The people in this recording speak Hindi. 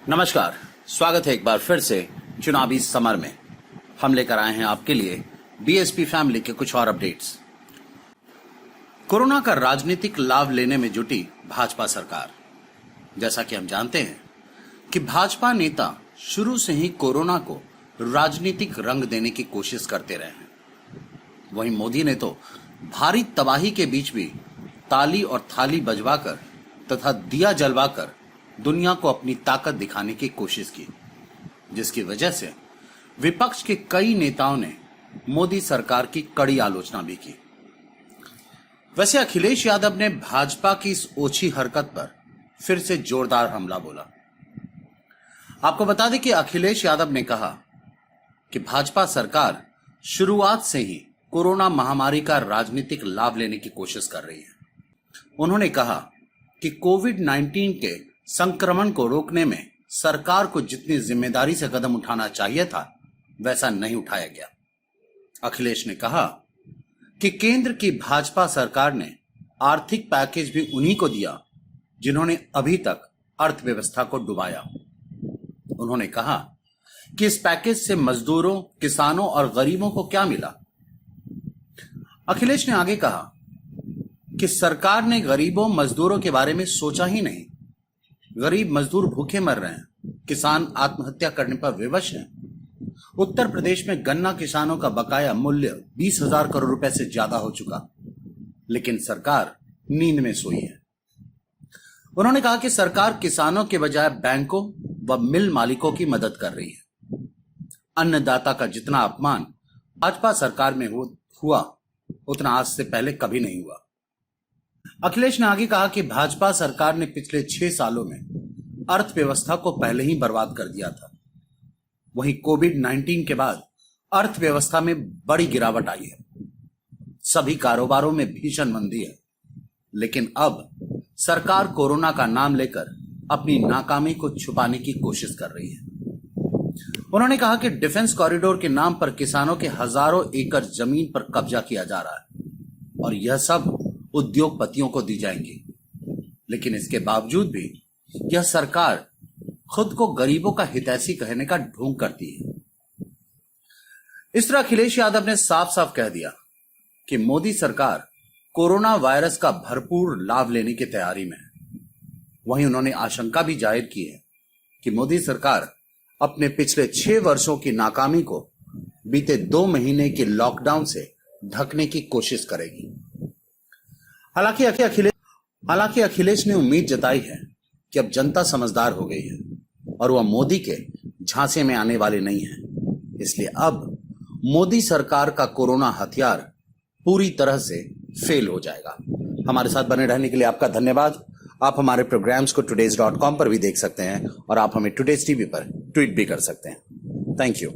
नमस्कार, स्वागत है एक बार फिर से चुनावी समर में। हम लेकर आए हैं आपके लिए बीएसपी फैमिली के कुछ और अपडेट्स। कोरोना का राजनीतिक लाभ लेने में जुटी भाजपा सरकार। जैसा कि हम जानते हैं कि भाजपा नेता शुरू से ही कोरोना को राजनीतिक रंग देने की कोशिश करते रहे हैं। वहीं मोदी ने तो भारी तबाही के बीच भी ताली और थाली बजवाकर तथा दिया जलवाकर दुनिया को अपनी ताकत दिखाने की कोशिश की, जिसकी वजह से विपक्ष के कई नेताओं ने मोदी सरकार की कड़ी आलोचना भी की। वैसे अखिलेश यादव ने भाजपा की इस ओछी हरकत पर फिर से जोरदार हमला बोला। आपको बता दें कि अखिलेश यादव ने कहा कि भाजपा सरकार शुरुआत से ही कोरोना महामारी का राजनीतिक लाभ लेने की कोशिश कर रही है। उन्होंने कहा कि कोविड-19 के संक्रमण को रोकने में सरकार को जितनी जिम्मेदारी से कदम उठाना चाहिए था वैसा नहीं उठाया गया। अखिलेश ने कहा कि केंद्र की भाजपा सरकार ने आर्थिक पैकेज भी उन्हीं को दिया जिन्होंने अभी तक अर्थव्यवस्था को डुबाया। उन्होंने कहा कि इस पैकेज से मजदूरों, किसानों और गरीबों को क्या मिला। अखिलेश ने आगे कहा कि सरकार ने गरीबों, मजदूरों के बारे में सोचा ही नहीं। गरीब मजदूर भूखे मर रहे हैं, किसान आत्महत्या करने पर विवश हैं। उत्तर प्रदेश में गन्ना किसानों का बकाया मूल्य 20,000 करोड़ रुपए से ज्यादा हो चुका, लेकिन सरकार नींद में सोई है। उन्होंने कहा कि सरकार किसानों के बजाय बैंकों व मिल मालिकों की मदद कर रही है। अन्नदाता का जितना अपमान भाजपा सरकार में हुआ उतना आज से पहले कभी नहीं हुआ। अखिलेश ने आगे कहा कि भाजपा सरकार ने पिछले 6 सालों में अर्थव्यवस्था को पहले ही बर्बाद कर दिया था। वहीं कोविड-19 के बाद अर्थव्यवस्था में बड़ी गिरावट आई है। सभी कारोबारों में भीषण मंदी है, लेकिन अब सरकार कोरोना का नाम लेकर अपनी नाकामी को छुपाने की कोशिश कर रही है। उन्होंने कहा कि डिफेंस कॉरिडोर के नाम पर किसानों के हजारों एकड़ जमीन पर कब्जा किया जा रहा है और यह सब उद्योगपतियों को दी जाएंगी, लेकिन इसके बावजूद भी यह सरकार खुद को गरीबों का हितैषी कहने का ढोंग करती है। इस तरह अखिलेश यादव ने साफ साफ कह दिया कि मोदी सरकार कोरोना वायरस का भरपूर लाभ लेने की तैयारी में है। वहीं उन्होंने आशंका भी जाहिर की है कि मोदी सरकार अपने पिछले 6 वर्षों की नाकामी को बीते 2 महीने के लॉकडाउन से ढकने की कोशिश करेगी। हालांकि अखिलेश ने उम्मीद जताई है कि अब जनता समझदार हो गई है और वह मोदी के झांसे में आने वाले नहीं है। इसलिए अब मोदी सरकार का कोरोना हथियार पूरी तरह से फेल हो जाएगा। हमारे साथ बने रहने के लिए आपका धन्यवाद। आप हमारे प्रोग्राम्स को todays.com पर भी देख सकते हैं और आप हमें टुडेज टीवी पर ट्वीट भी कर सकते हैं। Thank you.